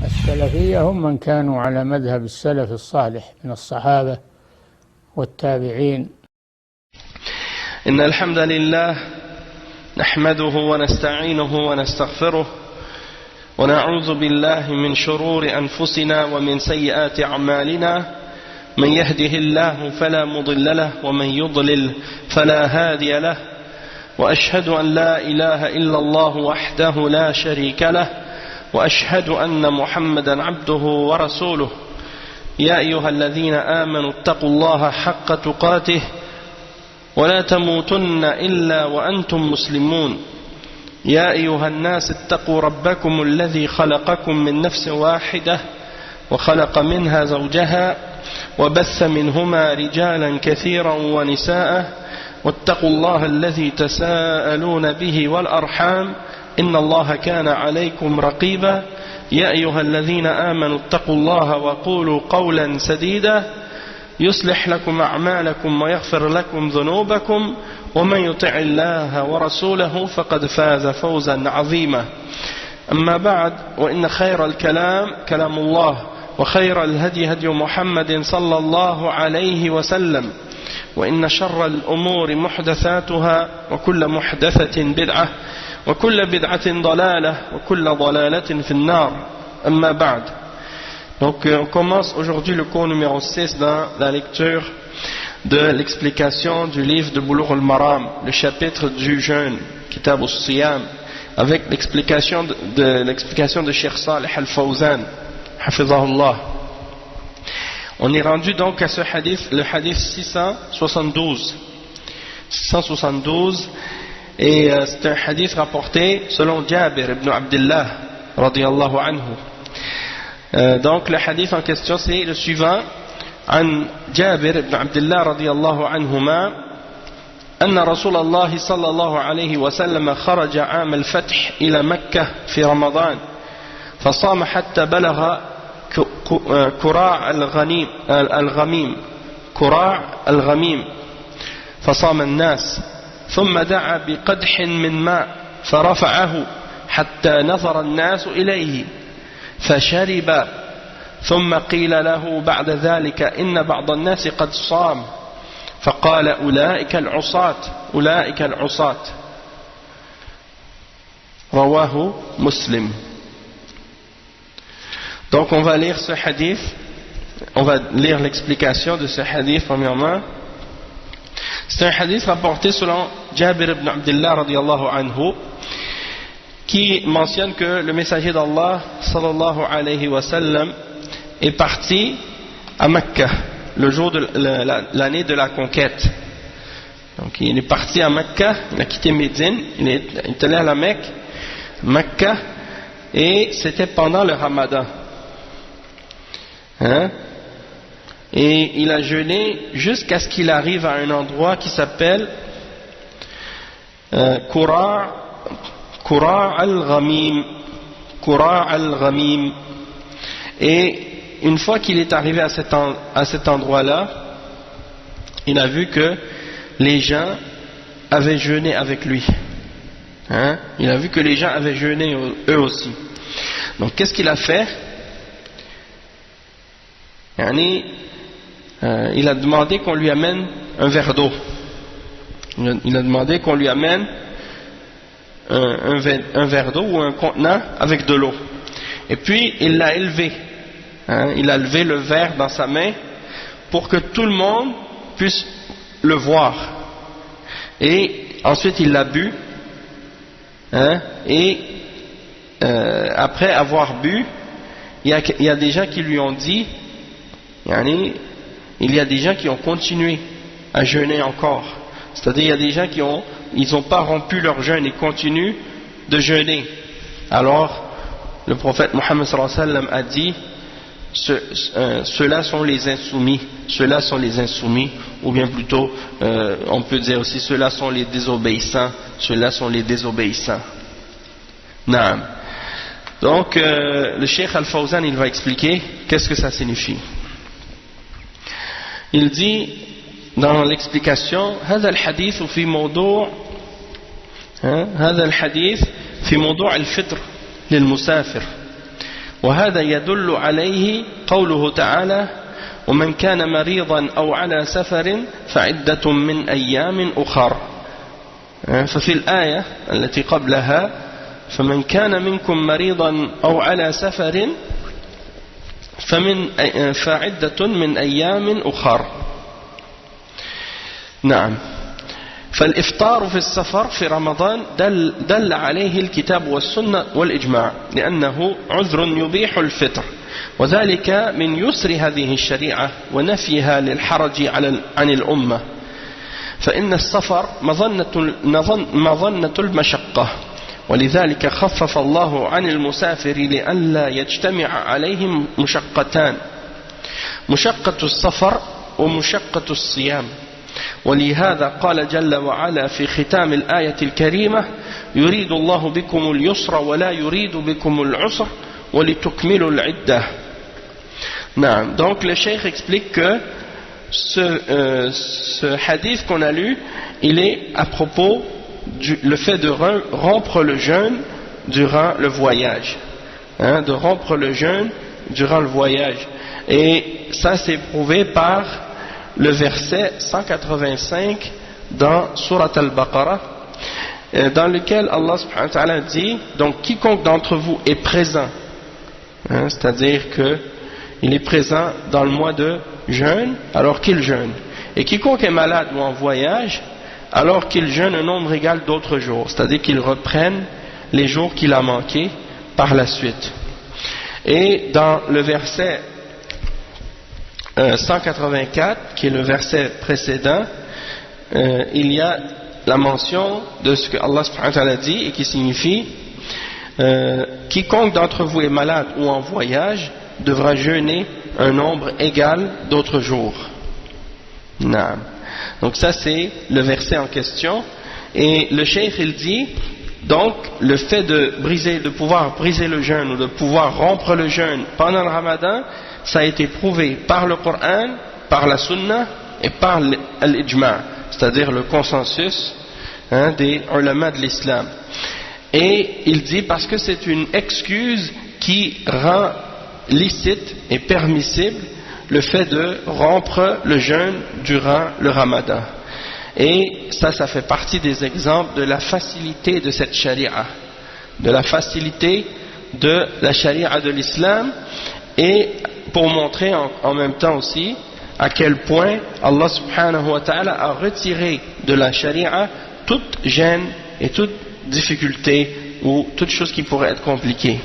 السلفية هم من كانوا على مذهب السلف الصالح من الصحابة والتابعين. إن الحمد لله نحمده ونستعينه ونستغفره ونعوذ بالله من شرور أنفسنا ومن سيئات أعمالنا من يهده الله فلا مضل له ومن يضلل فلا هادي له وأشهد أن لا إله إلا الله وحده لا شريك له وأشهد أن محمدا عبده ورسوله يا أيها الذين آمنوا اتقوا الله حق تقاته ولا تموتن إلا وأنتم مسلمون يا أيها الناس اتقوا ربكم الذي خلقكم من نفس واحدة وخلق منها زوجها وبث منهما رجالا كثيرا ونساء واتقوا الله الذي تساءلون به والأرحام إن الله كان عليكم رقيبا يا أيها الذين آمنوا اتقوا الله وقولوا قولا سديدا يصلح لكم أعمالكم ويغفر لكم ذنوبكم ومن يطع الله ورسوله فقد فاز فوزا عظيما أما بعد وإن خير الكلام كلام الله وخير الهدي هدي محمد صلى الله عليه وسلم وإن شر الأمور محدثاتها وكل محدثة بدعة وكل بدعة ضلالة وكل ضلالة في النار أما بعد. Donc on commence aujourd'hui le cours numéro 6 dans la lecture de l'explication du livre de Bulugh al-Maram, le chapitre du jeûne, Kitab al-Siyam, avec l'explication de Cheikh Salih al-Fawzan, Hafizahullah. On est rendu donc à ce hadith, le hadith 672, et c'est un hadith rapporté selon Jabir ibn Abdullah radiyallahu anhu. Donc le hadith en question c'est le suivant. عن جابر بن عبد الله رضي الله عنهما أن رسول الله صلى الله عليه وسلم خرج عام الفتح إلى مكة في رمضان فصام حتى بلغ كراع الغميم فصام الناس ثم دعا بقدح من ماء فرفعه حتى نظر الناس إليه فشرب ثم قيل له بعد ذلك إن بعض الناس قد صام فقال أولئك العصاة رواه مسلم. Donc on va lire ce hadith, on va lire l'explication de ce hadith premièrement. C'est un hadith rapporté selon Jabir ibn Abdullah radiyallahu anhu qui mentionne que le messager d'Allah sallallahu alayhi wa sallam est parti à Mecca le jour de l'année de la conquête. Donc il est parti à Mecca, il a quitté Médine, il est allé à la Mecca, et c'était pendant le Ramadan. Et il a jeûné jusqu'à ce qu'il arrive à un endroit qui s'appelle Qura' al-Ghamim. Et une fois qu'il est arrivé à cet endroit-là, il a vu que les gens avaient jeûné avec lui. Il a vu que les gens avaient jeûné eux aussi. Donc qu'est-ce qu'il a fait? Il a demandé qu'on lui amène un verre d'eau. Il a demandé qu'on lui amène un verre d'eau ou un contenant avec de l'eau. Et puis il l'a élevé. Il a levé le verre dans sa main pour que tout le monde puisse le voir. Et ensuite il l'a bu. Et après avoir bu, il y a des gens qui lui ont dit, il y a des gens qui ont continué à jeûner encore. C'est-à-dire il y a des gens qui n'ont pas rompu leur jeûne et continuent de jeûner. Alors le prophète Mohammed sallallahu alayhi wa sallam a dit, ceux-là sont les insoumis, ou bien plutôt on peut dire aussi ceux-là sont les désobéissants, Naam. Donc le Cheikh Al-Fawzan il va expliquer qu'est-ce que ça signifie. Il dit dans l'explication هذا الحديث في موضوع الفطر للمسافر وهذا يدل عليه قوله تعالى ومن كان مريضا أو على سفر فعدة من أيام أخر. ففي الآية التي قبلها فمن كان منكم مريضا أو على سفر فعدة من أيام أخر. نعم. فالإفطار في السفر في رمضان دل عليه الكتاب والسنة والإجماع لأنه عذر يبيح الفطر، وذلك من يسر هذه الشريعة ونفيها للحرج عن الأمة، فإن السفر مظنة المشقة، ولذلك خفف الله عن المسافر لئلا يجتمع عليهم مشقتان، مشقة السفر ومشقة الصيام. ولهذا قال جل وعلا في ختام الآية الكريمة يريد الله بكم اليسر ولا يريد بكم العسر ولتكملوا العدة. نعم. Donc le cheikh explique que ce hadith qu'on a lu, il est à propos le fait de rompre le jeûne durant le voyage, de rompre le jeûne durant le voyage, et ça c'est prouvé par le verset 185 dans Surat Al-Baqarah, dans lequel Allah subhanahu wa ta'ala dit donc quiconque d'entre vous est présent, c'est-à-dire que il est présent dans le mois de jeûne alors qu'il jeûne, et quiconque est malade ou en voyage alors qu'il jeûne un nombre égal d'autres jours, c'est-à-dire qu'il reprenne les jours qu'il a manqués par la suite. Et dans le verset 184, qui est le verset précédent, il y a la mention de ce que Allah subhanahu wa ta'ala dit et qui signifie quiconque d'entre vous est malade ou en voyage devra jeûner un nombre égal d'autres jours. Naam. Donc ça c'est le verset en question, et le cheikh il dit donc le fait de pouvoir briser le jeûne ou de pouvoir rompre le jeûne pendant le Ramadan, ça a été prouvé par le Coran, par la Sunna et par l'Ijma', c'est-à-dire le consensus des ulama de l'islam. Et il dit parce que c'est une excuse qui rend licite et permissible le fait de rompre le jeûne durant le Ramadan. Et ça fait partie des exemples de la facilité de cette charia, de la facilité de la charia de l'islam, et pour montrer en même temps aussi à quel point Allah subhanahu wa ta'ala a retiré de la charia toute gêne et toute difficulté ou toute chose qui pourrait être compliquée.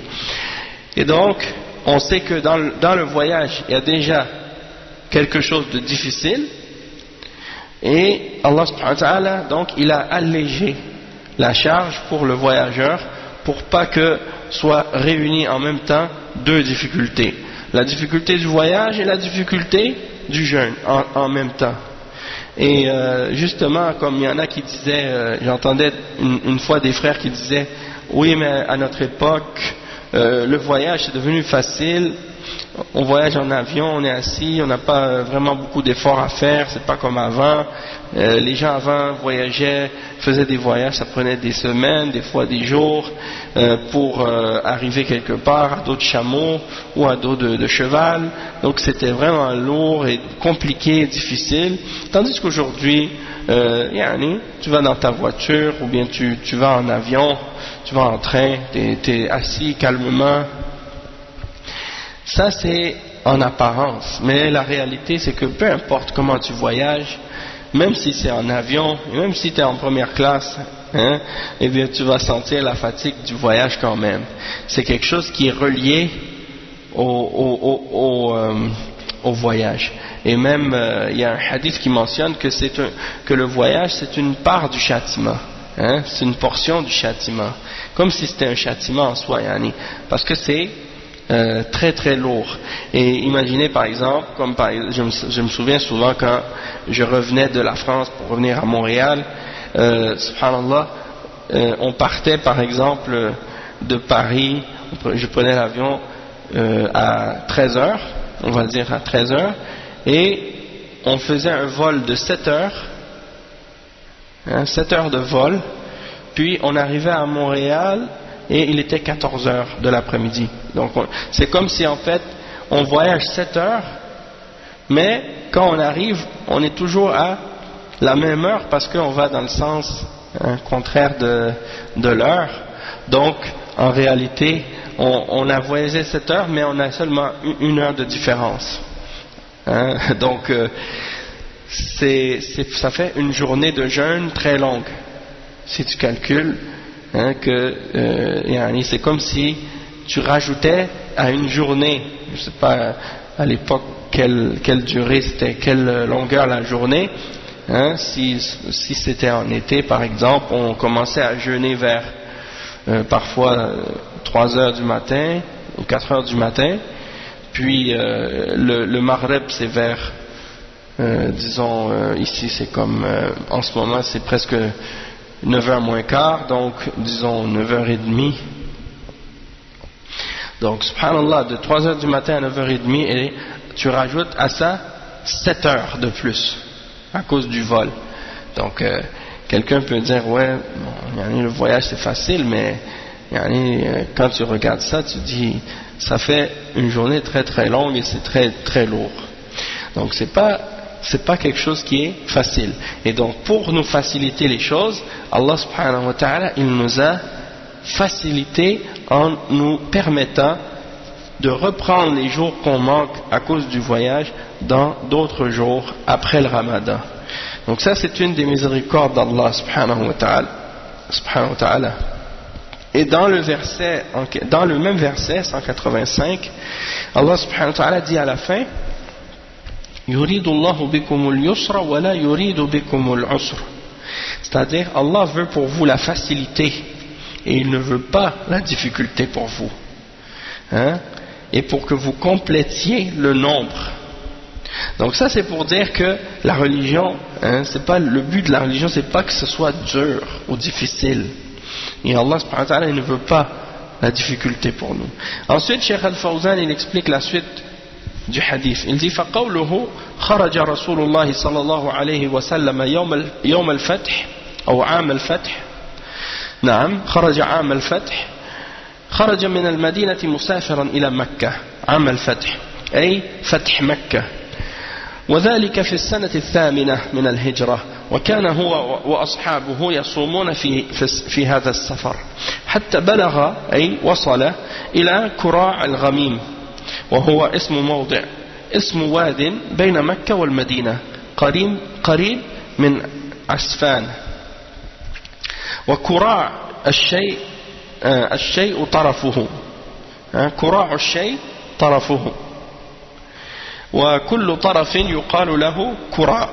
Et donc on sait que dans le voyage il y a déjà quelque chose de difficile, et Allah subhanahu wa ta'ala donc il a allégé la charge pour le voyageur pour pas que soient réunies en même temps deux difficultés, la difficulté du voyage et la difficulté du jeûne en même temps. Et justement, comme il y en a qui disaient, j'entendais une fois des frères qui disaient oui mais à notre époque le voyage c'est devenu facile, on voyage en avion, on est assis, on n'a pas vraiment beaucoup d'efforts à faire, c'est pas comme avant. Les gens avant voyageaient, faisaient des voyages, ça prenait des semaines, des fois des jours pour arriver quelque part à dos de chameau ou à dos de cheval, donc c'était vraiment lourd et compliqué et difficile, tandis qu'aujourd'hui tu vas dans ta voiture ou bien tu vas en avion, tu vas en train, t'es assis calmement. Ça c'est en apparence, mais la réalité c'est que peu importe comment tu voyages, même si c'est en avion, même si tu es en première classe, eh bien tu vas sentir la fatigue du voyage quand même. C'est quelque chose qui est relié au voyage. Et même il y a un hadith qui mentionne que le voyage c'est une part du châtiment, c'est une portion du châtiment, comme si c'était un châtiment en soi, parce que c'est très très lourd. Et imaginez par exemple, je me souviens souvent quand je revenais de la France pour revenir à Montréal, subhanallah, on partait par exemple de Paris, je prenais l'avion à 13h, on va dire à 13h, et on faisait un vol de 7 heures, 7 heures de vol, puis on arrivait à Montréal et il était 14 heures de l'après-midi. Donc c'est comme si en fait on voyage 7 heures, mais quand on arrive, on est toujours à la même heure parce qu'on va dans le sens contraire de l'heure. Donc en réalité on a voyagé 7 heures, mais on a seulement 1 heure de différence. Donc ça fait une journée de jeûne très longue. Si tu calcules, c'est comme si tu rajoutais à une journée, je ne sais pas à l'époque quelle durée c'était, quelle longueur la journée, si c'était en été par exemple, on commençait à jeûner vers parfois 3 heures du matin ou 4 heures du matin, puis le Maghreb c'est vers disons ici c'est comme en ce moment c'est presque 9h moins quart, donc disons 9h30. Donc subhanallah, de 3h du matin à 9h30, et tu rajoutes à ça 7 heures de plus à cause du vol. Donc quelqu'un peut dire ouais, bon, le voyage c'est facile, mais quand tu regardes ça, tu dis ça fait une journée très très longue et c'est très très lourd. Donc c'est pas quelque chose qui est facile. Et donc pour nous faciliter les choses, Allah subhanahu wa ta'ala, il nous a facilité en nous permettant de reprendre les jours qu'on manque à cause du voyage dans d'autres jours après le Ramadan. Donc ça c'est une des miséricordes d'Allah subhanahu wa ta'ala. Et dans le même verset 185, Allah subhanahu wa ta'ala dit à la fin: c'est-à-dire Allah veut pour vous la facilité et il ne veut pas la difficulté pour vous, et pour que vous complétiez le nombre. Donc ça c'est pour dire que la religion, c'est pas le but de la religion, c'est pas que ce soit dur ou difficile, et Allah subhanahu wa ta'ala il ne veut pas la difficulté pour nous. Ensuite Cheikh Al-Fawzan il explique la suite du hadith. Il dit فقوله خرج رسول الله صلى الله عليه وسلم يوم الفتح أو عام الفتح. نعم خرج عام الفتح. خرج من المدينة مسافرا إلى مكة عام الفتح أي فتح مكة، وذلك في السنة الثامنة من الهجرة، وكان هو وأصحابه يصومون في هذا السفر حتى بلغ أي وصل إلى كراع الغميم، وهو اسم واد بين مكة والمدينة قريب من عسفان. وكراع الشيء طرفه، كراع الشيء طرفه، وكل طرف يقال له كراع.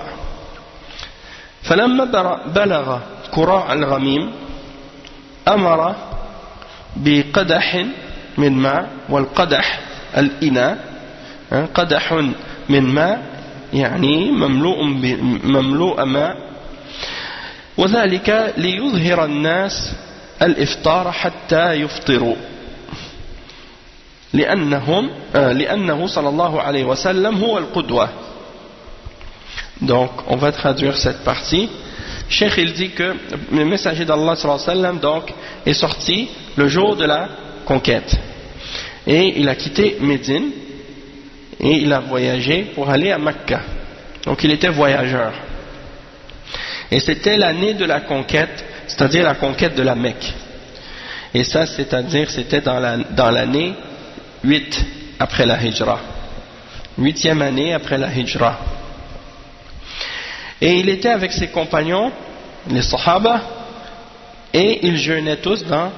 فلما بلغ كراع الغميم أمر بقدح من ماء، والقدح الإناء، قدح من ماء يعني مملوء ماء، وذلك ليظهر الناس الإفطار حتى يفطروا، لأنه صلى الله عليه وسلم هو القدوة. Donc on va traduire cette partie. Cheikh il dit que le messager d'Allah sallallahu alayhi wa sallam donc est sorti le jour de la conquête, et il a quitté Médine et il a voyagé pour aller à Mecca. Donc il était voyageur, et c'était l'année de la conquête, c'est-à-dire la conquête de la Mecque. Et ça c'est-à-dire c'était dans l'année 8 après la Hijra, 8e année après la Hijra. Et il était avec ses compagnons, les Sahaba, et ils jeûnaient tous dans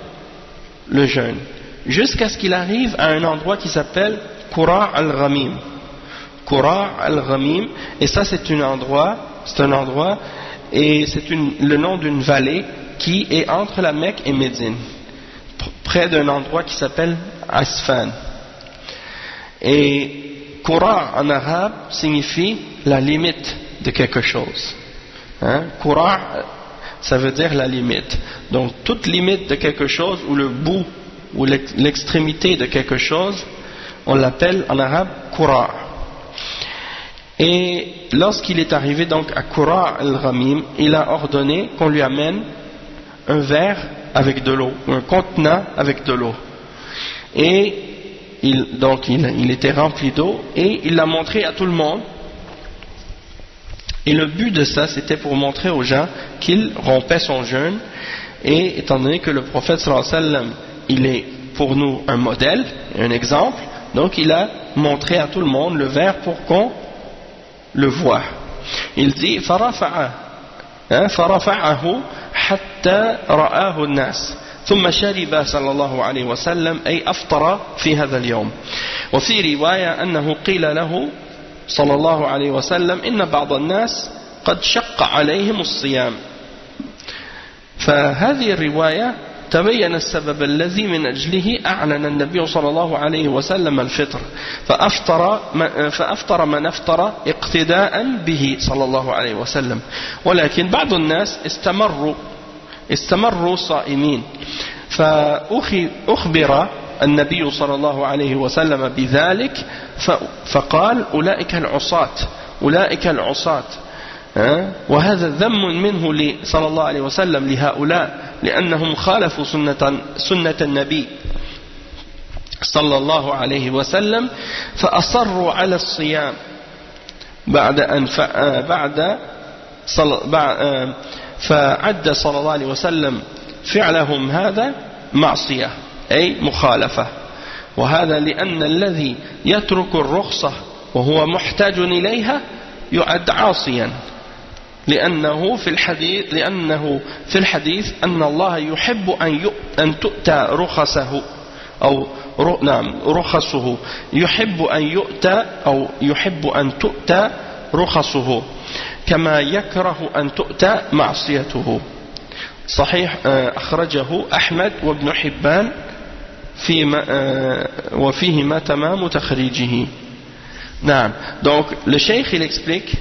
le jeûne, jusqu'à ce qu'il arrive à un endroit qui s'appelle Kura' al-Ghamim. Kura' al-Ghamim, et ça c'est un endroit, et c'est le nom d'une vallée qui est entre la Mecque et Médine, près d'un endroit qui s'appelle Asfan. Et Kura' en arabe signifie la limite de quelque chose. Kura' ça veut dire la limite. Donc toute limite de quelque chose, ou le bout ou l'extrémité de quelque chose, on l'appelle en arabe Kura'. Et lorsqu'il est arrivé donc à Kura' al-Ghamim, il a ordonné qu'on lui amène un verre avec de l'eau, un contenant avec de l'eau. Et il était rempli d'eau et il l'a montré à tout le monde. Et le but de ça, c'était pour montrer aux gens qu'il rompait son jeûne. Et étant donné que le prophète sallallahu alayhi wa sallam, il est pour nous un modèle, un exemple, donc il a montré à tout le monde le verre pour qu'on le voit. Il dit فرفعه حتى رآه الناس ثم شرب صلى الله عليه وسلم أي أفطر في هذا اليوم. وفي رواية أنه قيل له صلى الله عليه وسلم إن بعض الناس قد شق عليهم الصيام. فهذه الرواية تبين السبب الذي من أجله أعلن النبي صلى الله عليه وسلم الفطر فأفطر من أفطر اقتداء به صلى الله عليه وسلم. ولكن بعض الناس استمروا صائمين فأخبر النبي صلى الله عليه وسلم بذلك فقال أولئك العصاة وهذا ذم منه صلى الله عليه وسلم لهؤلاء لأنهم خالفوا سنة النبي صلى الله عليه وسلم فأصروا على الصيام فعد صلى الله عليه وسلم فعلهم هذا معصية أي مخالفة. وهذا لأن الذي يترك الرخصة وهو محتاج إليها يعد عاصيا لأنه في الحديث أن الله يحب أن تؤتى رخصه أو رخصه يحب أن يؤتى أو يحب أن تؤتى رخصه كما يكره أن تؤتى معصيته. صحيح أخرجه أحمد وابن حبان وفيهما تمام تخريجه. نعم. Donc le cheikh il explique,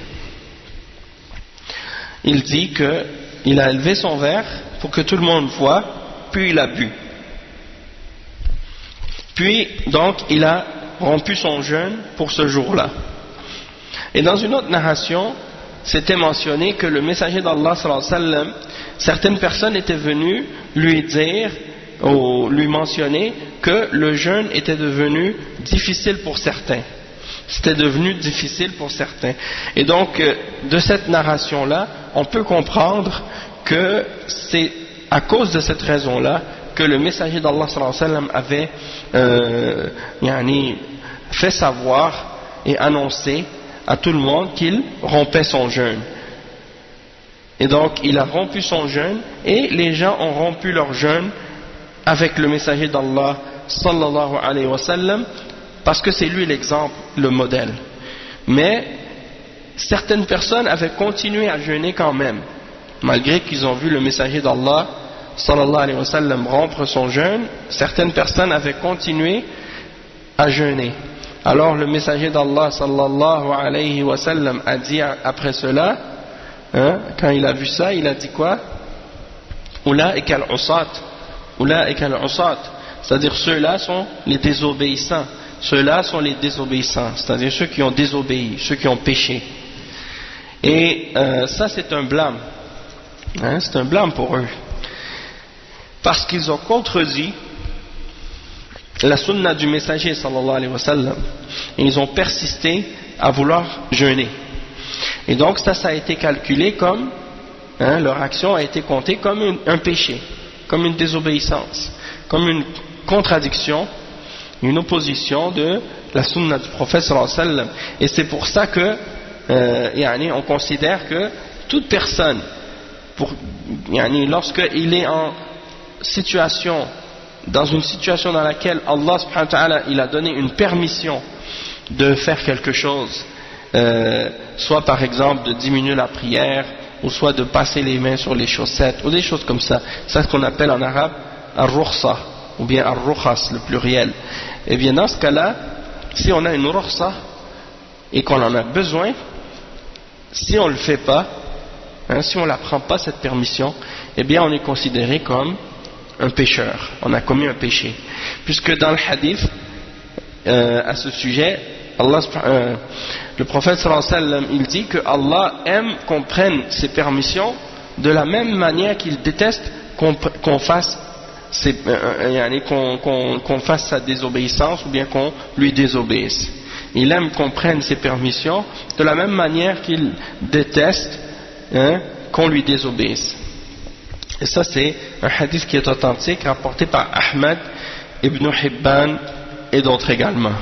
il dit que il a élevé son verre pour que tout le monde voit, puis il a bu. Puis donc il a rompu son jeûne pour ce jour-là. Et dans une autre narration, c'était mentionné que le messager d'Allah sallallahu alayhi wa sallam, certaines personnes étaient venues lui dire ou lui mentionner que le jeûne était devenu difficile pour certains. C'était devenu difficile pour certains. Et donc, de cette narration-là, on peut comprendre que c'est à cause de cette raison-là que le messager d'Allah sallallahu alayhi wa sallam avait fait savoir et annoncé à tout le monde qu'il rompait son jeûne. Et donc, il a rompu son jeûne et les gens ont rompu leur jeûne avec le messager d'Allah sallallahu alayhi wa sallam parce que c'est lui l'exemple, le modèle. Mais certaines personnes avaient continué à jeûner quand même, malgré qu'ils ont vu le messager d'Allah sallallahu alayhi wa sallam rompre son jeûne. Certaines personnes avaient continué à jeûner. Alors le messager d'Allah sallallahu alayhi wa sallam a dit après cela, quand il a vu ça, il a dit quoi? Ulaika al-usat, c'est-à-dire ceux-là sont les désobéissants. Ceux-là sont les désobéissants, c'est-à-dire ceux qui ont désobéi, ceux qui ont péché. Et ça c'est un blâme, c'est un blâme pour eux, parce qu'ils ont contredit la sunna du messager sallallahu alayhi wa sallam, et ils ont persisté à vouloir jeûner. Et donc ça a été calculé comme, leur action a été comptée comme un péché, comme une désobéissance, comme une contradiction, une opposition de la sunna du prophète sallallahu alayhi wa sallam. Et c'est pour ça que on considère que toute personne, lorsqu'il est en situation, dans une situation dans laquelle Allah subhanahu wa ta'ala il a donné une permission de faire quelque chose, soit par exemple de diminuer la prière, ou soit de passer les mains sur les chaussettes, ou des choses comme ça, c'est ce qu'on appelle en arabe ar-rukhsa, ou bien ar-rukhas, le pluriel. Et bien dans ce cas-là, si on a une rukhsa et qu'on en a besoin, si on ne le fait pas, si on ne la prend pas cette permission, eh bien on est considéré comme un pécheur, on a commis un péché. Puisque dans le hadith, à ce sujet, le prophète sallallahu alayhi wa sallam, il dit que Allah aime qu'on prenne ses permissions de la même manière qu'il déteste qu'on fasse qu'on fasse sa désobéissance ou bien qu'on lui désobéisse. Il aime qu'on prenne ses permissions de la même manière qu'il déteste qu'on lui désobéisse. Et ça c'est un hadith qui est authentique rapporté par Ahmad, Ibn Hibban et d'autres également.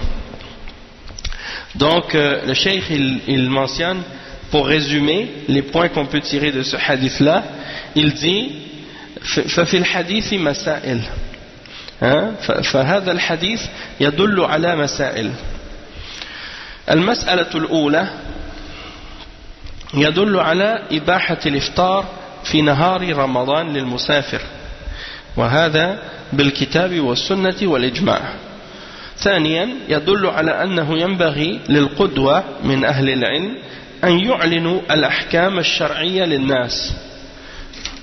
Donc le cheikh il mentionne, pour résumer les points qu'on peut tirer de ce hadith là, il dit ففي الحديث مسائل فهذا الحديث يدل على مسائل. المسألة الأولى يدل على إباحة الإفطار في نهار رمضان للمسافر، وهذا بالكتاب والسنة والإجماع. ثانيا يدل على أنه ينبغي للقدوة من أهل العلم أن يعلنوا الأحكام الشرعية للناس،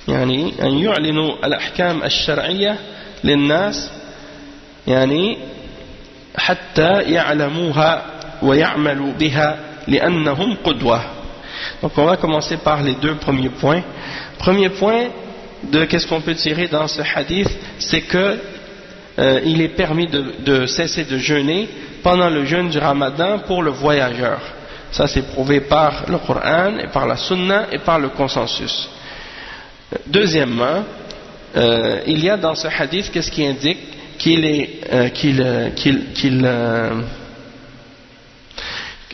يعني أن يعلنوا الأحكام الشرعية للناس يعني حتى يعلموها ويعملوا بها لأنهم قدوة. Donc on va commencer par les deux premiers points. Premier point de qu'est-ce qu'on peut tirer dans ce hadith, c'est que il est permis de cesser de jeûner pendant le jeûne du Ramadan pour le voyageur. Ça c'est prouvé par le Coran et par la Sunna et par le consensus. Deuxièmement, il y a dans ce hadith qu'est-ce qui indique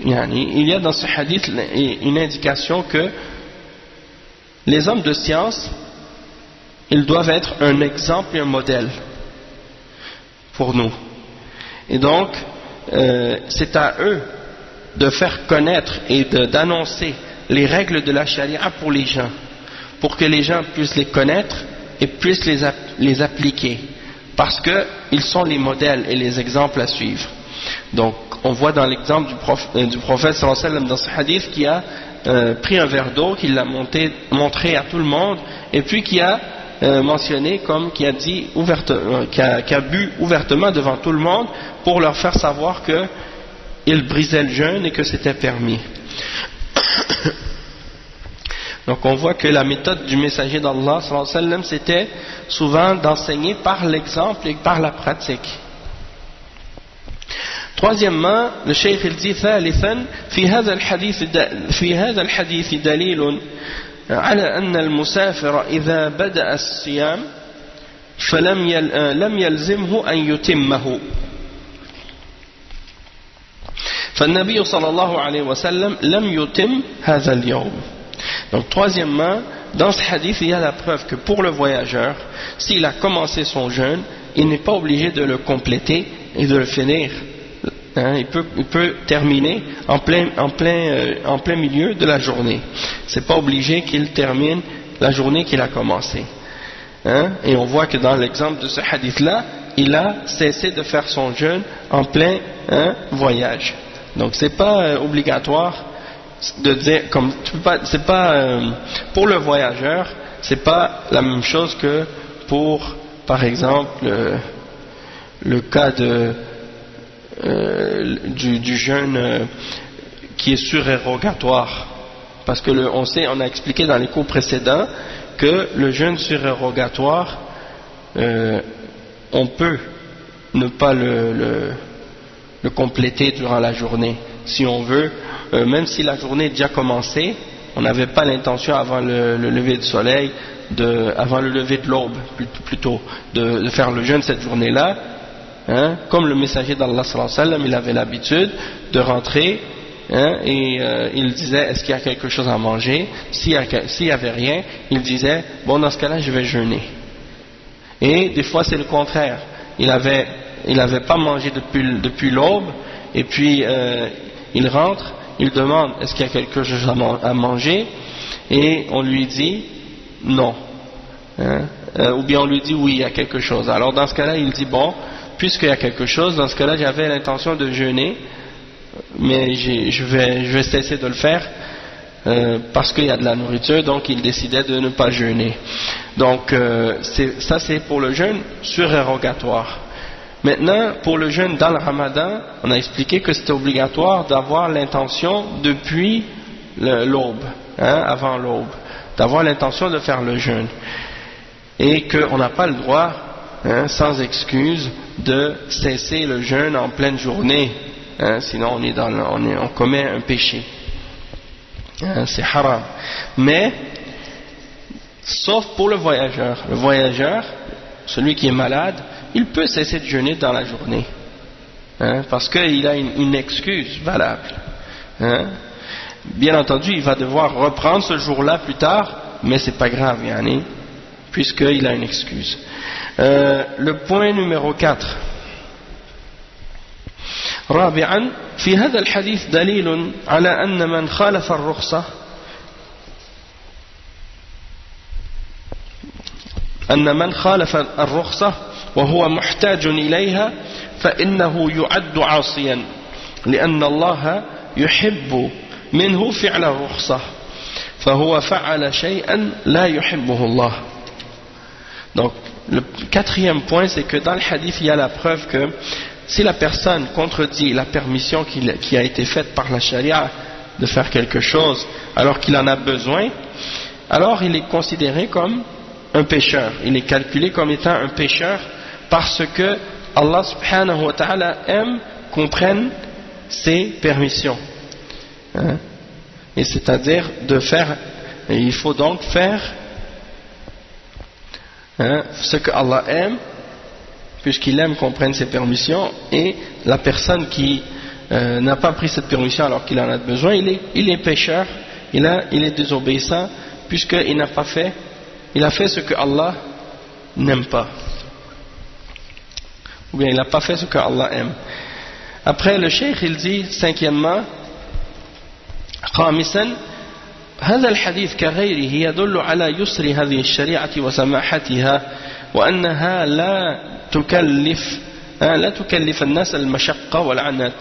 il y a dans ce hadith une indication que les hommes de science, ils doivent être un exemple et un modèle pour nous. Et donc, c'est à eux de faire connaître et d'annoncer les règles de la charia pour les gens, pour que les gens puissent les connaître et puissent les appliquer, parce qu'ils sont les modèles et les exemples à suivre. Donc, on voit dans l'exemple du prophète sallallahu alayhi wa sallam dans ce hadith qui a pris un verre d'eau, qui l'a montré à tout le monde, et puis qui a mentionné comme qui a dit qui a bu ouvertement devant tout le monde pour leur faire savoir qu'il brisait le jeûne et que c'était permis. Donc on voit que la méthode du messager d'Allah sallallahu alayhi wa sallam, c'était souvent d'enseigner par l'exemple et par la pratique. Troisièmement, le cheikh il dit ثالثا في هذا الحديث دليل على أن المسافر إذا بدأ الصيام لم يلزمه أن يتمه، فالنبي صلى الله عليه وسلم لم يتم هذا اليوم. Donc troisièmement, dans ce hadith il y a la preuve que pour le voyageur, s'il a commencé son jeûne, il n'est pas obligé de le compléter et de le finir. Il peut terminer en plein milieu de la journée. C'est pas obligé qu'il termine la journée qu'il a commencé. Et on voit que dans l'exemple de ce hadith-là, il a cessé de faire son jeûne en plein voyage. Donc c'est pas obligatoire de dire comme c'est pas pour le voyageur, c'est pas la même chose que pour par exemple le cas du jeûne qui est surérogatoire, parce que on a expliqué dans les cours précédents que le jeûne surérogatoire on peut ne pas le compléter durant la journée si on veut, même si la journée est déjà commencée, on n'avait pas l'intention avant le lever du soleil, avant le lever de l'aube plutôt, de faire le jeûne cette journée-là. Comme le messager d'Allah sallallahu alayhi wa sallam, il avait l'habitude de rentrer et il disait est-ce qu'il y a quelque chose à manger, s'il y avait rien, il disait bon dans ce cas-là je vais jeûner. Et des fois c'est le contraire, il avait pas mangé depuis l'aube et puis il rentre, il demande est-ce qu'il y a quelque chose à manger et on lui dit non, ou bien on lui dit oui il y a quelque chose. Alors dans ce cas-là il dit bon, puisqu'il y a quelque chose, dans ce cas-là j'avais l'intention de jeûner, mais je vais cesser de le faire parce qu'il y a de la nourriture, donc il décidait de ne pas jeûner. Donc ça c'est pour le jeûne surérogatoire. Maintenant pour le jeûne dans le Ramadan, on a expliqué que c'était obligatoire d'avoir l'intention depuis l'aube, avant l'aube, d'avoir l'intention de faire le jeûne, et qu'on n'a pas le droit sans excuse, de cesser le jeûne en pleine journée, sinon on commet un péché. C'est haram. Mais, sauf pour le voyageur. Le voyageur, celui qui est malade, il peut cesser de jeûner dans la journée. Parce qu'il a une excuse valable. Bien entendu, il va devoir reprendre ce jour-là plus tard, mais c'est pas grave, puisqu'il a une excuse. Le point numéro 4. رابعا في هذا الحديث دليل على أن من خالف الرخصة وهو محتاج إليها فإنه يعد عاصيا لأن الله يحب منه فعل الرخصة فهو فعل شيئا لا يحبه الله. Donc le quatrième point, c'est que dans le hadith il y a la preuve que si la personne contredit la permission qui a été faite par la charia de faire quelque chose alors qu'il en a besoin, alors il est considéré comme un pécheur, il est calculé comme étant un pécheur parce que Allah subhanahu wa ta'ala aime qu'on prenne ses permissions, et c'est-à-dire il faut donc faire ce que Allah aime, puisqu'il aime qu'on prenne ses permissions, et la personne qui n'a pas pris cette permission alors qu'il en a besoin, il est pécheur, il est désobéissant, puisqu'il a fait ce que Allah n'aime pas, ou bien il n'a pas fait ce que Allah aime. Après le cheikh il dit cinquièmement, خامسا هذا الحديث كغيره يدل على يسر هذه الشريعة وسماحتها وأنها لا تكلف الناس المشقة والعنت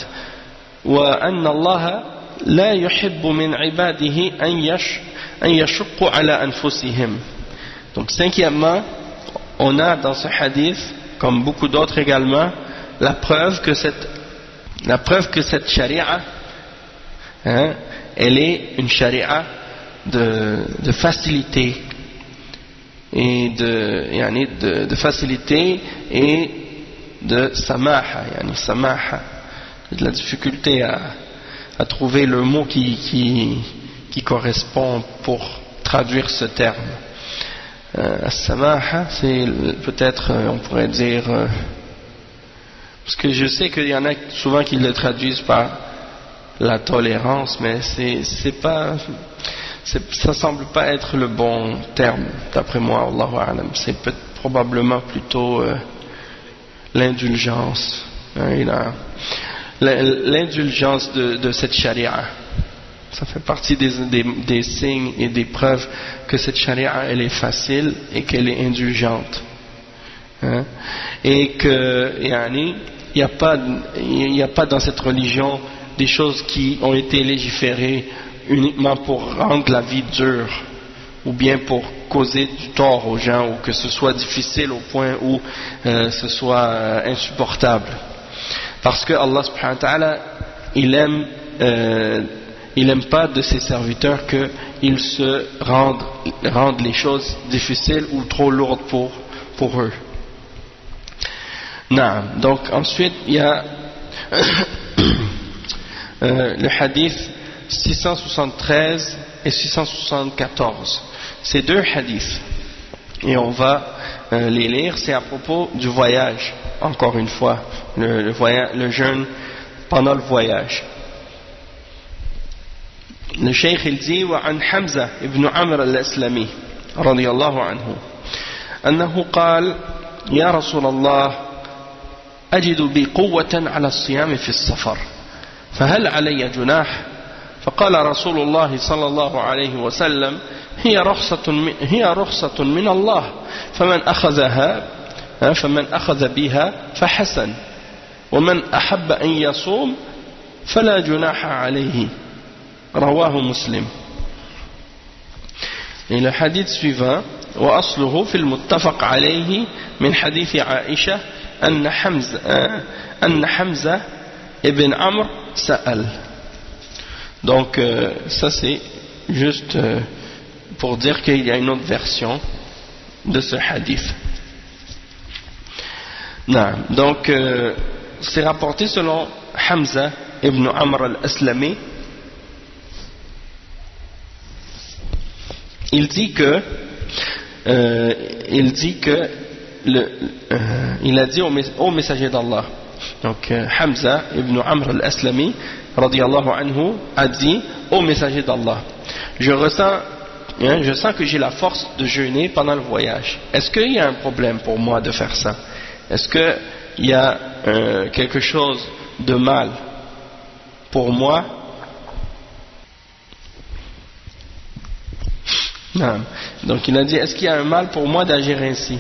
وأن الله لا يحب من عباده أن يشقوا على أنفسهم. Donc cinquièmement, on a dans ce hadith, comme beaucoup d'autres également, la preuve que cette charia, elle est une charia de facilité et de facilité et de samaha, de la difficulté à trouver le mot qui correspond pour traduire ce terme. Samaha, c'est peut-être, on pourrait dire, parce que je sais qu'il y en a souvent qui le traduisent par la tolérance, mais ça semble pas être le bon terme, d'après moi, Allahu a'lam. C'est probablement plutôt l'indulgence, l'indulgence de cette charia. Ça fait partie des signes et des preuves que cette charia elle est facile et qu'elle est indulgente, et que il n'y a pas dans cette religion des choses qui ont été légiférées uniquement pour rendre la vie dure ou bien pour causer du tort aux gens, ou que ce soit difficile au point où ce soit insupportable, parce que Allah subhanahu wa ta'ala il aime pas de ses serviteurs qu'ils se rendent les choses difficiles ou trop lourdes pour eux. Non. Donc ensuite il y a le hadith 673 et 674. Ces deux hadiths, et on va les lire, c'est à propos du voyage, encore une fois, le jeûne pendant le voyage. Le cheikh il dit وعن حمزة ابن عمرو الأسلمي رضي الله عنه أنه قال يا رسول الله أجد بي قوة على الصيام في السفر فهل علي جناح؟ فقال رسول الله صلى الله عليه وسلم هي رخصة من الله فمن أخذ بها فحسن ومن أحب أن يصوم فلا جناح عليه. رواه مسلم. Et le hadith suivant, وأصله في المتفق عليه من حديث عائشة أن حمزة ابن عمرو سأل. Donc ça c'est juste pour dire qu'il y a une autre version de ce hadith. Non. Donc, c'est rapporté selon Hamza ibn Amr al-Aslami. Il dit que il a dit au messager d'Allah. Donc Hamza ibn Amr al-Aslami radiyallahu anhu a dit au messager d'Allah, je sens que j'ai la force de jeûner pendant le voyage. Est-ce qu'il y a un problème pour moi de faire ça? Est-ce qu'il y a quelque chose de mal pour moi? Non. Donc il a dit, est-ce qu'il y a un mal pour moi d'agir ainsi?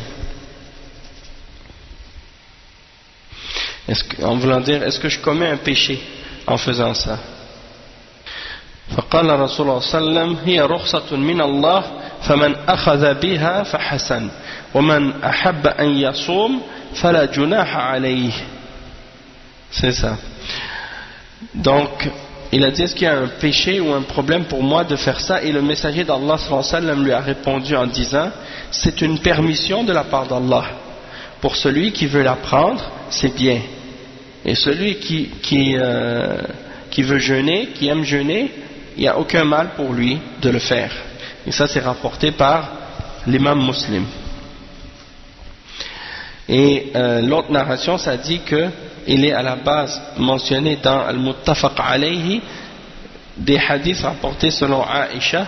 En voulant dire, est-ce que je commets un péché en faisant ça? فقال رسول الله صلى الله عليه وسلم هي رخصة من الله فمن أخذ بها فحسن ومن أحب أن يصوم فلا جناح عليه. C'est ça. Donc il a dit, est-ce qu'il y a un péché ou un problème pour moi de faire ça? Et le messager d'Allah sallallahu alayhi wa sallam lui a répondu en disant, c'est une permission de la part d'Allah. Pour celui qui veut la prendre, c'est bien. Et celui qui veut jeûner, qui aime jeûner, il n'y a aucun mal pour lui de le faire. Et ça, c'est rapporté par l'imam Muslim. Et l'autre narration, ça dit que il est à la base mentionné dans Al-Muttafaq alayhi des hadiths rapportés selon Aïcha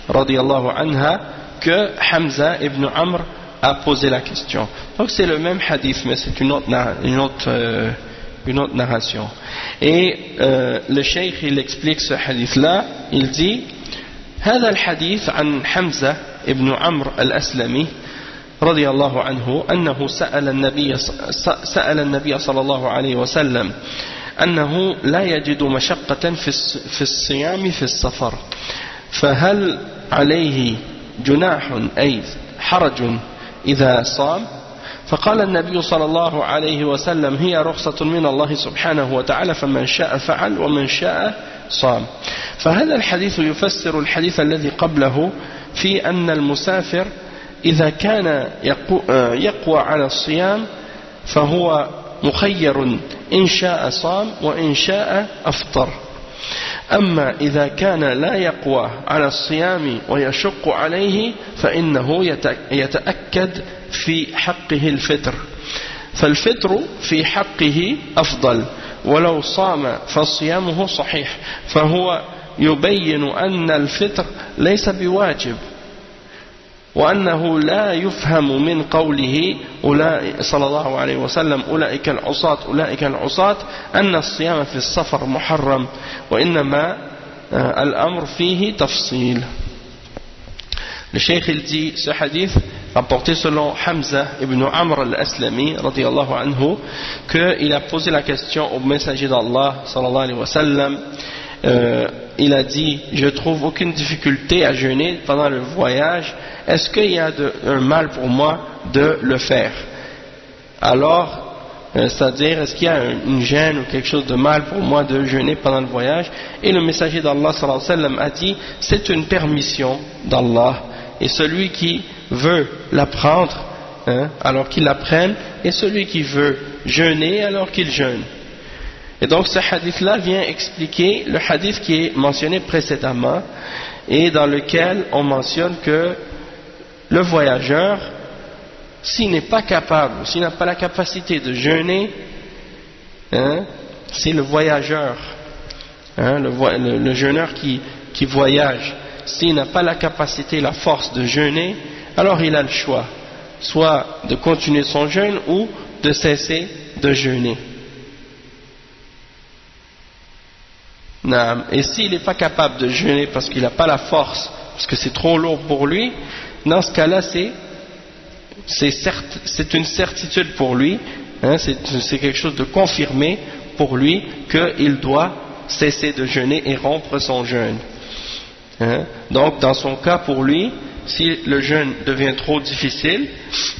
radiyallahu anha que Hamza ibn Amr a posé la question. Donc c'est le même hadith, mais c'est une autre narration. Et le cheikh il explique ce hadith là, il dit هذا الحديث عن حمزة ابن عمرو الأسلمي رضي الله عنه أنه سأل النبي صلى الله عليه وسلم أنه لا يجد مشقة في الصيام في السفر فهل عليه جناح أي حرج إذا صام؟ فقال النبي صلى الله عليه وسلم هي رخصة من الله سبحانه وتعالى فمن شاء فعل ومن شاء صام. فهذا الحديث يفسر الحديث الذي قبله في أن المسافر إذا كان يقوى على الصيام فهو مخير إن شاء صام وإن شاء أفطر. أما إذا كان لا يقوى على الصيام ويشق عليه فإنه يتأكد في حقه الفطر، فالفطر في حقه أفضل، ولو صام فصيامه صحيح، فهو يبين أن الفطر ليس بواجب، وأنه لا يفهم من قوله صلى الله عليه وسلم أولئك العصاة أن الصيام في السفر محرم، وإنما الأمر فيه تفصيل. Le cheikh il dit, ce hadith rapporté selon Hamza ibn Amr al-Aslami radiyallahu anhu, qu'il a posé la question au messager d'Allah sallallahu alayhi wa sallam. Il a dit, je trouve aucune difficulté à jeûner pendant le voyage, est-ce qu'il y a un mal pour moi de le faire? Alors, c'est-à-dire, est-ce qu'il y a une gêne ou quelque chose de mal pour moi de jeûner pendant le voyage? Et le messager d'Allah sallallahu alayhi wa sallam a dit, c'est une permission d'Allah, et celui qui veut la prendre, alors qu'il la prenne, et celui qui veut jeûner, alors qu'il jeûne. Et donc ce hadith-là vient expliquer le hadith qui est mentionné précédemment, et dans lequel on mentionne que le voyageur, s'il n'est pas capable, s'il n'a pas la capacité de jeûner, c'est le voyageur, le jeûneur qui voyage, s'il n'a pas la capacité, la force de jeûner, alors il a le choix, soit de continuer son jeûne ou de cesser de jeûner. Et s'il n'est pas capable de jeûner parce qu'il n'a pas la force, parce que c'est trop lourd pour lui, dans ce cas-là c'est une certitude pour lui, c'est quelque chose de confirmé pour lui qu'il doit cesser de jeûner et rompre son jeûne. Donc dans son cas pour lui, si le jeûne devient trop difficile,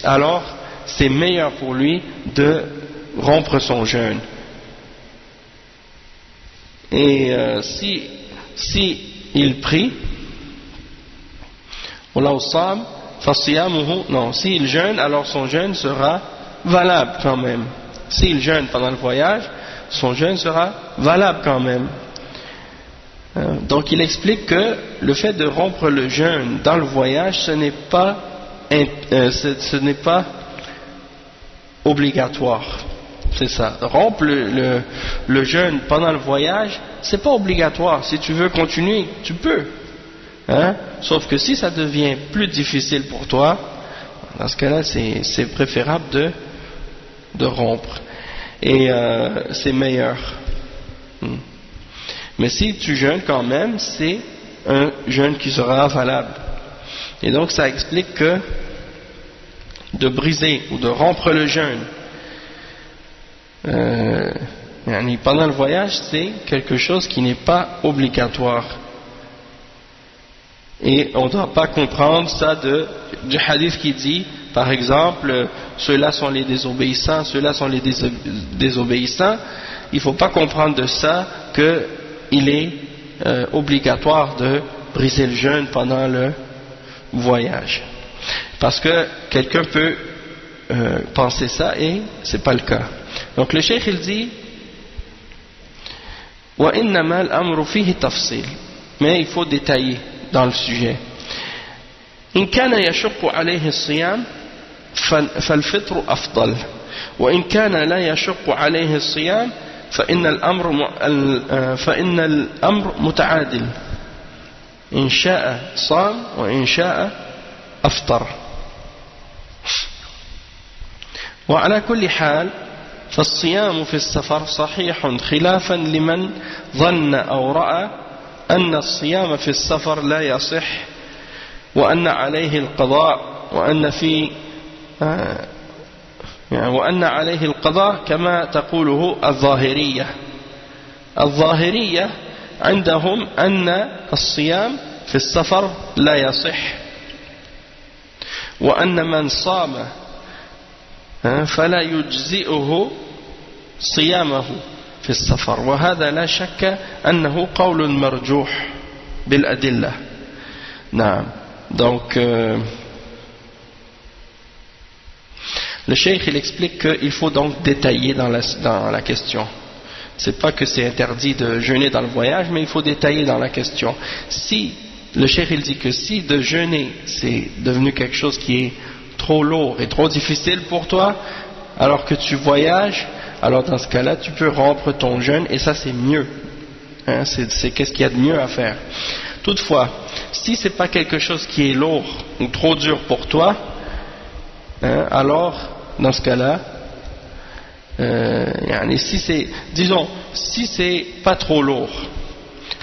alors c'est meilleur pour lui de rompre son jeûne. Et si il prie, s'il jeûne, alors son jeûne sera valable quand même. S'il jeûne pendant le voyage, son jeûne sera valable quand même. Donc il explique que le fait de rompre le jeûne dans le voyage, ce n'est pas obligatoire. C'est ça. Rompre le jeûne pendant le voyage, c'est pas obligatoire. Si tu veux continuer, tu peux. Sauf que si ça devient plus difficile pour toi, dans ce cas-là, c'est préférable de rompre. Et c'est meilleur. Mais si tu jeûnes quand même, c'est un jeûne qui sera valable. Et donc ça explique que de briser ou de rompre le jeûne pendant le voyage, c'est quelque chose qui n'est pas obligatoire. Et on ne doit pas comprendre ça du hadith qui dit, par exemple, ceux-là sont les désobéissants, ceux-là sont les désobéissants. Il ne faut pas comprendre de ça qu'il est obligatoire de briser le jeûne pendant le voyage. Parce que quelqu'un peut penser ça et ce n'est pas le cas. Donc le cheikh il dit وَإِنَّمَا الْأَمْرُ فِيهِ تَفْصِيل, mais il faut détailler dans le sujet. إن كان يشق عليه الصيام فالفطر أفضل وإن كان لا يشق عليه الصيام فإن الأمر متعادل إن شاء صام وإن شاء أفطر. وعلى كل حال فالصيام في السفر صحيح خلافا لمن ظن أو رأى أن الصيام في السفر لا يصح وأن عليه القضاء وأن عليه القضاء كما تقوله الظاهرية عندهم أن الصيام في السفر لا يصح وأن من صام فلا يجزئه صيامه في السفر وهذا لا شك أنه قول مرجوح بالأدلة. نعم. Donc le cheikh il explique qu'il faut donc détailler dans la question. C'est pas que c'est interdit de jeûner dans le voyage, mais il faut détailler dans la question. Si le cheikh il dit que si de jeûner c'est devenu quelque chose qui est trop lourd et trop difficile pour toi alors que tu voyages, alors dans ce cas-là tu peux rompre ton jeûne et ça c'est mieux. C'est qu'est-ce qu'il y a de mieux à faire. Toutefois, si c'est pas quelque chose qui est lourd ou trop dur pour toi, alors dans ce cas-là, si c'est pas trop lourd,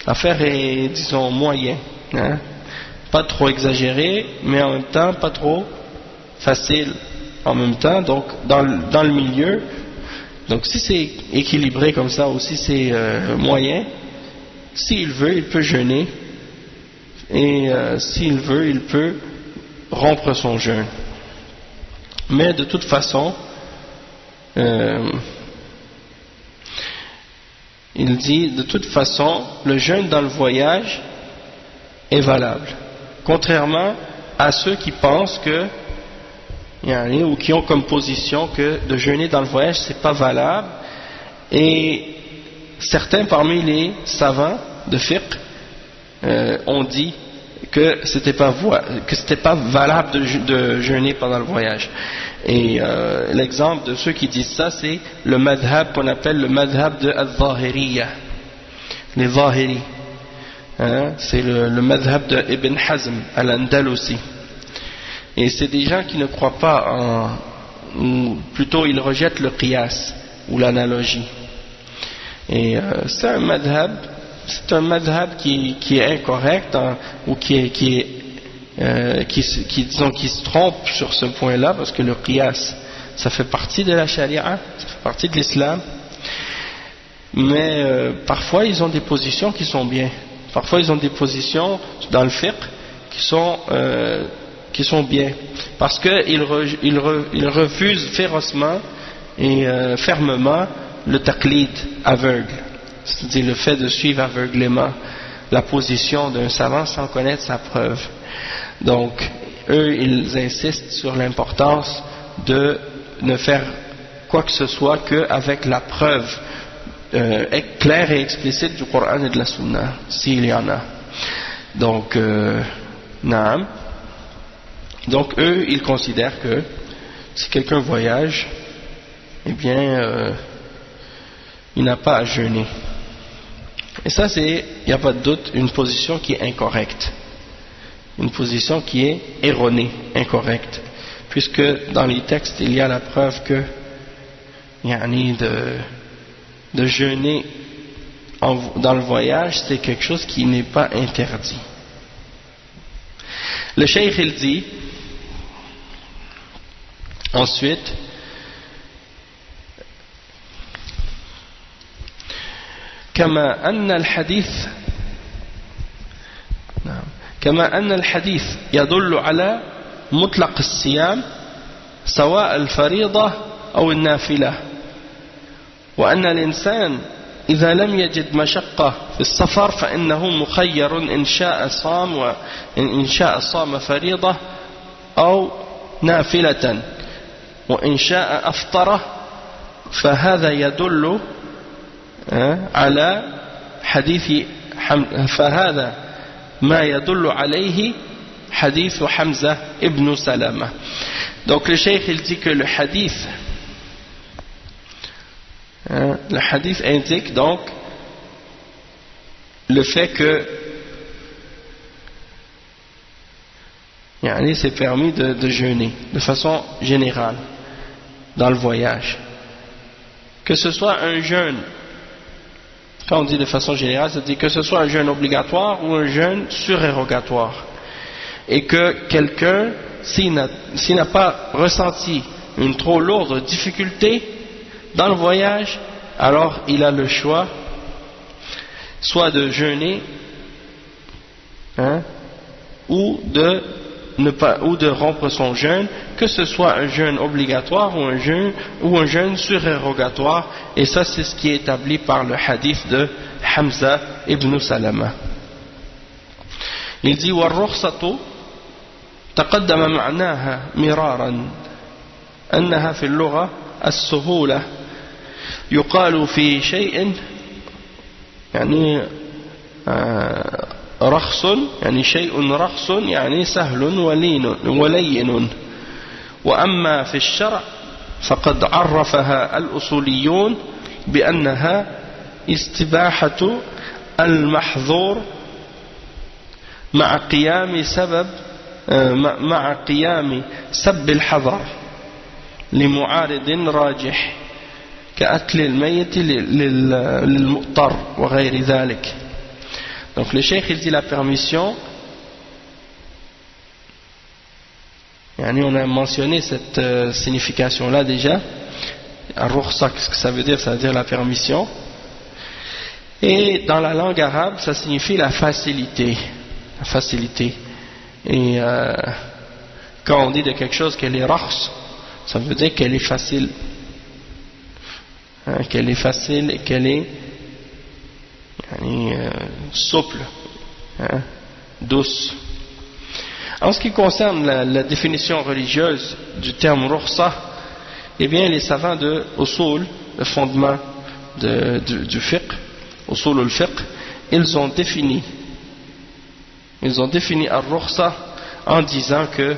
l'affaire est disons moyen, pas trop exagéré, mais en même temps pas trop facile en même temps, donc dans le milieu. Donc si c'est équilibré comme ça ou si c'est moyen, s'il veut il peut jeûner et s'il veut il peut rompre son jeûne. Mais de toute façon il dit de toute façon le jeûne dans le voyage est valable, contrairement à ceux qui pensent que ou qui ont comme position que de jeûner dans le voyage c'est pas valable, et certains parmi les savants de fiqh ont dit que c'était pas valable de jeûner pendant le voyage. Et l'exemple de ceux qui disent ça, c'est le madhab qu'on appelle le madhab de al-Zahiriyya, les Zahiri. C'est le madhab de Ibn Hazm al-Andalusi. Et c'est des gens qui ne croient pas ou plutôt ils rejettent le qiyas ou l'analogie. Et c'est un madhab qui est incorrect ou qui se trompe sur ce point-là, parce que le qiyas ça fait partie de la charia, ça fait partie de l'islam, mais parfois ils ont des positions qui sont bien, parfois ils ont des positions dans le fiqh qui sont bien, parce qu'ils refusent férocement et fermement le taqlid aveugle, c'est-à-dire le fait de suivre aveuglément la position d'un savant sans connaître sa preuve. Donc eux ils insistent sur l'importance de ne faire quoi que ce soit qu'avec la preuve claire et explicite du Coran et de la Sunna, s'il y en a. Donc, naam. Donc eux, ils considèrent que si quelqu'un voyage, eh bien, il n'a pas à jeûner. Et ça, c'est, il n'y a pas de doute, une position qui est incorrecte. Une position qui est erronée, incorrecte. Puisque dans les textes, il y a la preuve que de jeûner dans le voyage, c'est quelque chose qui n'est pas interdit. Le cheikh, il dit, ensuite, كما أن الحديث يدل على مطلق الصيام سواء الفريضة أو النافلة، وأن الإنسان إذا لم يجد مشقة في السفر فإنه مخير إن شاء صام فريضة أو نافلة، وإن شاء أفطر، فهذا يدل على حديث فهذا ما يدل عليه حديث حمزة ibn Salama. Donc le cheikh il dit que le hadith indique donc le fait que c'est permis de jeûner de façon générale dans le voyage, que ce soit un jeûne. Quand on dit de façon générale, c'est-à-dire que ce soit un jeûne obligatoire ou un jeûne surérogatoire. Et que quelqu'un, s'il n'a pas ressenti une trop lourde difficulté dans le voyage, alors il a le choix soit de jeûner ou de rompre son jeûne, que ce soit un jeûne obligatoire ou un jeûne surérogatoire. Et ça, c'est ce qui est établi par le hadith de Hamza ibn Salama. Il dit والرخصة تقدم معناها مرارا أنها في اللغة السهولة يقال في شيء رخص شيء رخص سهل ولين. وأما في الشرع فقد عرفها الأصوليون بأنها استباحة المحظور مع قيام سب الحظر لمعارض راجح كأكل الميت للمؤطر وغير ذلك. Donc le cheikh il dit la permission, on a mentionné cette signification là déjà. Ar-rukhsa, qu'est-ce que ça veut dire? Ça veut dire la permission. Et dans la langue arabe, ça signifie la facilité. La facilité. Et quand on dit de quelque chose qu'elle est rakhs, ça veut dire qu'elle est facile. Qu'elle est facile et qu'elle est souple, douce. En ce qui concerne la définition religieuse du terme rukhsa, eh bien les savants de usul, le fondement du fiqh, usul al-fiqh, ils ont défini ar-rukhsa en disant que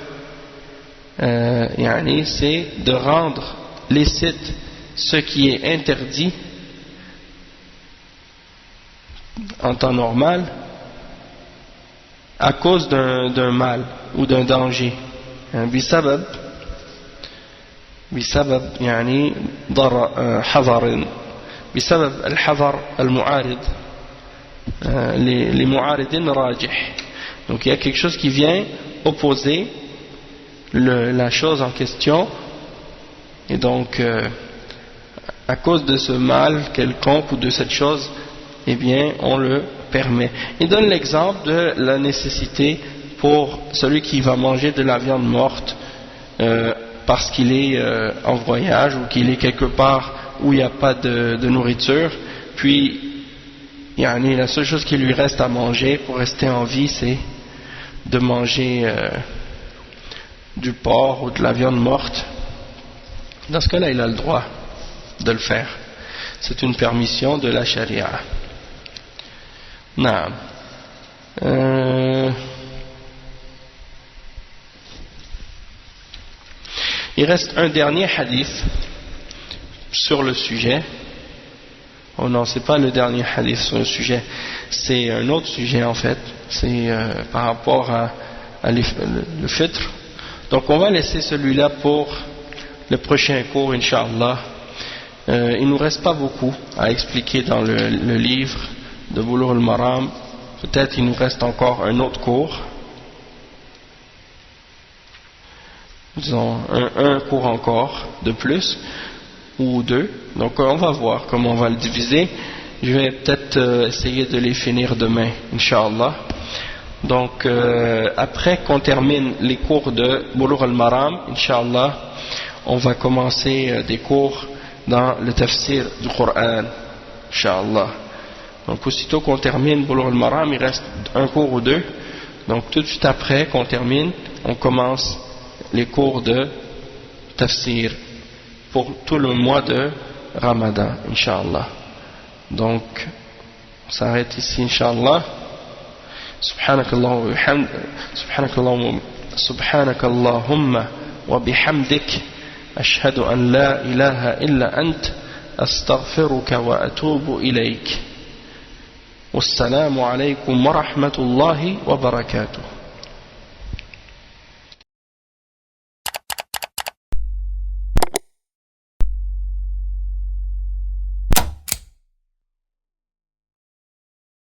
c'est de rendre licite ce qui est interdit en temps normal à cause d'un mal ou d'un danger. بسبب حظر بسبب الحظر المعارض لمعارض راجح. Donc il y a quelque chose qui vient opposer la chose en question, et donc à cause de ce mal quelconque ou de cette chose, eh bien on le permet. Il donne l'exemple de la nécessité pour celui qui va manger de la viande morte parce qu'il est en voyage ou qu'il est quelque part où il n'y a pas de nourriture, puis la seule chose qui lui reste à manger pour rester en vie, c'est de manger du porc ou de la viande morte. Dans ce cas-là, il a le droit de le faire. C'est une permission de la charia. Naam. Il reste un dernier hadith sur le sujet. Oh non, c'est pas le dernier hadith sur le sujet, c'est un autre sujet en fait. C'est par rapport à le fitr. Donc on va laisser celui-là pour le prochain cours, Inch'Allah. Il nous reste pas beaucoup à expliquer dans le livre de Bulugh al-Maram. Peut-être il nous reste encore un autre cours. Disons un cours encore de plus ou deux. Donc on va voir comment on va le diviser. Je vais peut-être essayer de les finir demain, Inch'Allah. Donc après qu'on termine les cours de Bulugh al-Maram, Inch'Allah, on va commencer des cours dans le tafsir du Coran, Inch'Allah. Donc aussitôt qu'on termine Bulugh al-Maram, il reste un cours ou deux. Donc tout de suite après qu'on termine, on commence les cours de tafsir pour tout le mois de Ramadan, Inch'Allah. Donc on s'arrête ici, Inch'Allah. سبحانك اللهم وبحمدك أشهد أن لا إله إلا أنت أستغفرك وأتوب إليك والسلام عليكم ورحمة الله وبركاته.